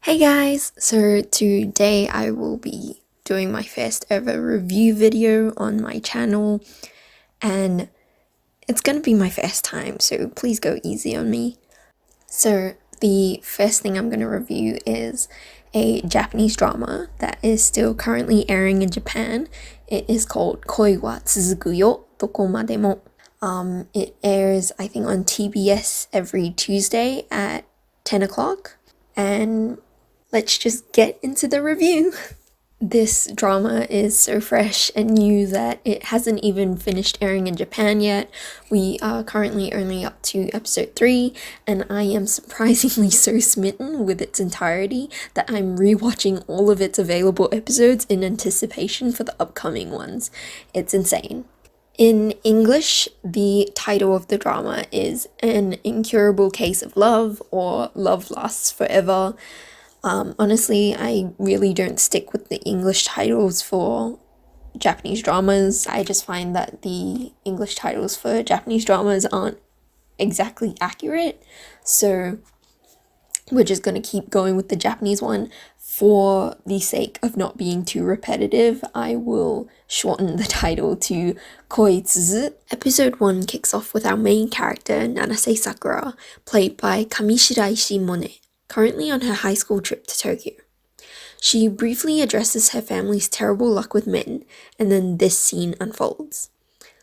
Hey guys, so today I will be doing my first ever review video on my channel, and it's gonna be my first time, so please go easy on me. So the first thing I'm gonna review is a Japanese drama that is still currently airing in Japan. It is called Koi wa Tsuzuku yo Dokomademo. It airs, I think, on TBS every Tuesday at 10 o'clock, and let's just get into the review. This drama is so fresh and new that it hasn't even finished airing in Japan yet. We are currently only up to episode 3, and I am surprisingly so smitten with its entirety that I'm rewatching all of its available episodes in anticipation for the upcoming ones. It's insane. In English, the title of the drama is An Incurable Case of Love, or Love Lasts Forever. Honestly, I really don't stick with the English titles for Japanese dramas. I just find that the English titles for Japanese dramas aren't exactly accurate, so we're just gonna keep going with the Japanese one. For the sake of not being too repetitive, I will shorten the title to Koi Tsuzu. Episode 1 kicks off with our main character, Nanase Sakura, played by Kamishira Ishimone, currently on her high school trip to Tokyo. She briefly addresses her family's terrible luck with men, and then this scene unfolds.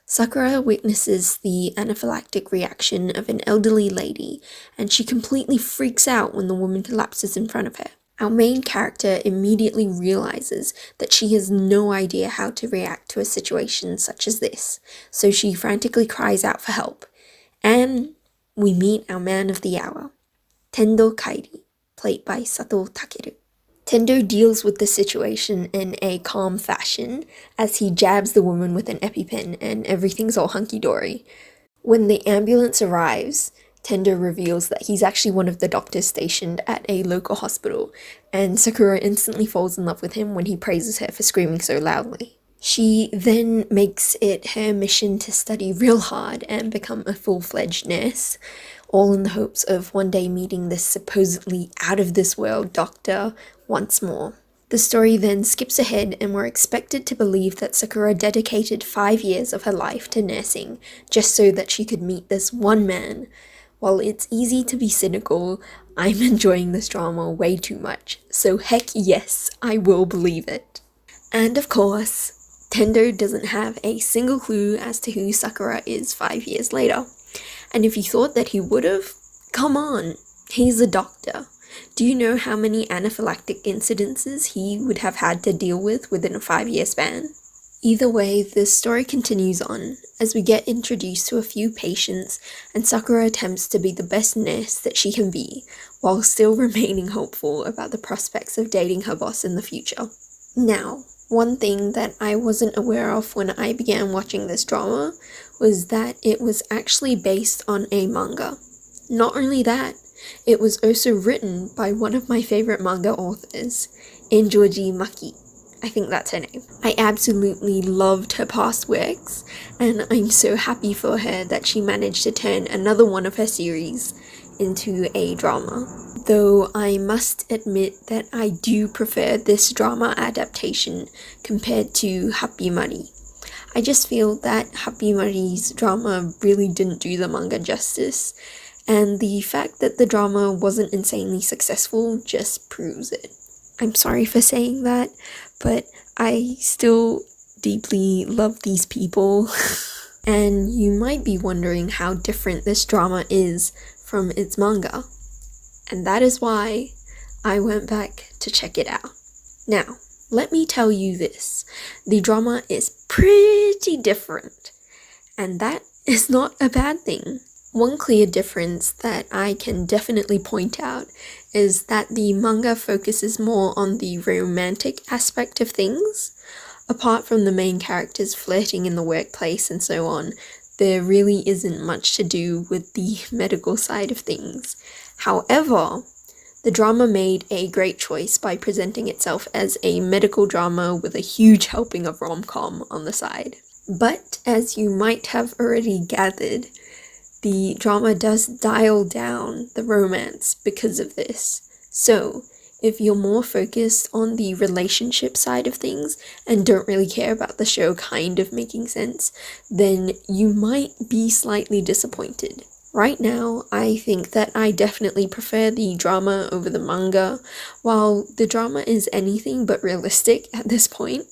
Sakura witnesses the anaphylactic reaction of an elderly lady, and she completely freaks out when the woman collapses in front of her. Our main character immediately realizes that she has no idea how to react to a situation such as this, so she frantically cries out for help. And we meet our man of the hour, Tendo Kairi, played by Satoh Takeru. Tendo deals with the situation in a calm fashion as he jabs the woman with an EpiPen and everything's all hunky-dory. When the ambulance arrives, Tendo reveals that he's actually one of the doctors stationed at a local hospital, and Sakura instantly falls in love with him when he praises her for screaming so loudly. She then makes it her mission to study real hard and become a full-fledged nurse, all in the hopes of one day meeting this supposedly out-of-this-world doctor once more. The story then skips ahead, and we're expected to believe that Sakura dedicated 5 years of her life to nursing just so that she could meet this one man. While it's easy to be cynical, I'm enjoying this drama way too much, so heck yes, I will believe it. And of course, Tendo doesn't have a single clue as to who Sakura is 5 years later. And if you thought that he would've, come on, he's a doctor. Do you know how many anaphylactic incidences he would have had to deal with within a 5-year span? Either way, the story continues on as we get introduced to a few patients, and Sakura attempts to be the best nurse that she can be, while still remaining hopeful about the prospects of dating her boss in the future. Now, one thing that I wasn't aware of when I began watching this drama was that it was actually based on a manga. Not only that, it was also written by one of my favorite manga authors, Enjoji Maki. I think that's her name. I absolutely loved her past works, and I'm so happy for her that she managed to turn another one of her series into a drama. Though I must admit that I do prefer this drama adaptation compared to Happy-Mari. I just feel that Happy-Mari's drama really didn't do the manga justice, and the fact that the drama wasn't insanely successful just proves it. I'm sorry for saying that, but I still deeply love these people. And you might be wondering how different this drama is from its manga. And that is why I went back to check it out. Now, let me tell you this. The drama is pretty different, and that is not a bad thing. One clear difference that I can definitely point out is that the manga focuses more on the romantic aspect of things. Apart from the main characters flirting in the workplace and so on, there really isn't much to do with the medical side of things. However, the drama made a great choice by presenting itself as a medical drama with a huge helping of rom-com on the side. But as you might have already gathered, the drama does dial down the romance because of this. So, If you're more focused on the relationship side of things and don't really care about the show kind of making sense, then you might be slightly disappointed. Right now, I think that I definitely prefer the drama over the manga. While the drama is anything but realistic at this point,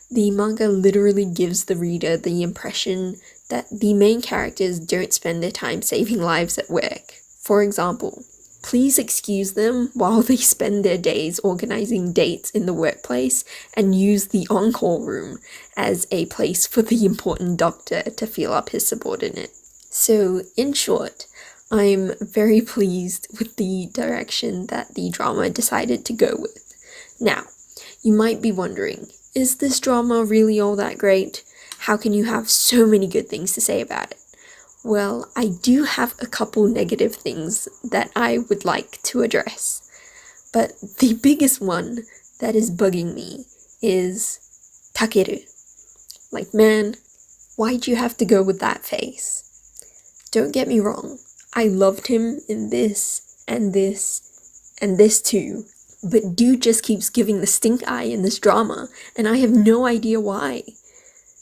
the manga literally gives the reader the impression that the main characters don't spend their time saving lives at work. For example, please excuse them while they spend their days organizing dates in the workplace and use the on-call room as a place for the important doctor to feel up his subordinate. So, in short, I'm very pleased with the direction that the drama decided to go with. Now, you might be wondering, is this drama really all that great? How can you have so many good things to say about it? Well, I do have a couple negative things that I would like to address. But the biggest one that is bugging me is Takeru. Like, man, why'd you have to go with that face? Don't get me wrong, I loved him in this, and this, and this too. But dude just keeps giving the stink eye in this drama, and I have no idea why.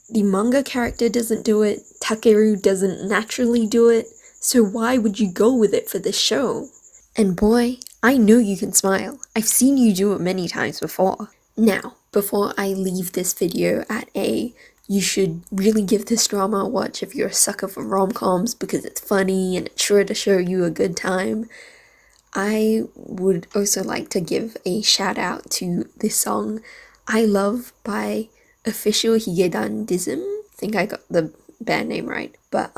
The manga character doesn't do it, Takeru doesn't naturally do it, so why would you go with it for this show? And boy, I know you can smile. I've seen you do it many times before. Now, before I leave this video at a you should really give this drama a watch if you're a sucker for rom-coms because it's funny and it's sure to show you a good time, I would also like to give a shout out to this song I Love by Official Higedandism. I think I got the band name right. But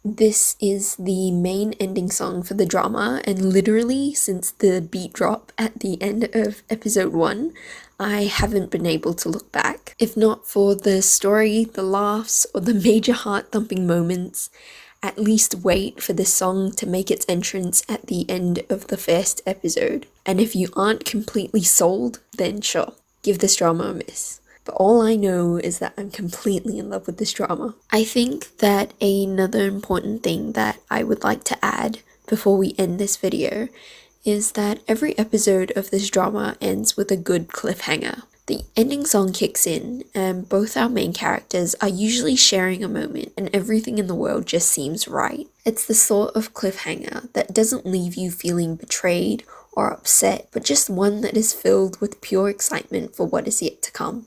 this is the main ending song for the drama, and literally since the beat drop at the end of episode 1, I haven't been able to look back. If not for the story, the laughs, or the major heart-thumping moments, at least wait for this song to make its entrance at the end of the first episode. And if you aren't completely sold, then sure, give this drama a miss. But all I know is that I'm completely in love with this drama. I think that another important thing that I would like to add before we end this video is that every episode of this drama ends with a good cliffhanger. The ending song kicks in, and both our main characters are usually sharing a moment, and everything in the world just seems right. It's the sort of cliffhanger that doesn't leave you feeling betrayed or upset, but just one that is filled with pure excitement for what is yet to come.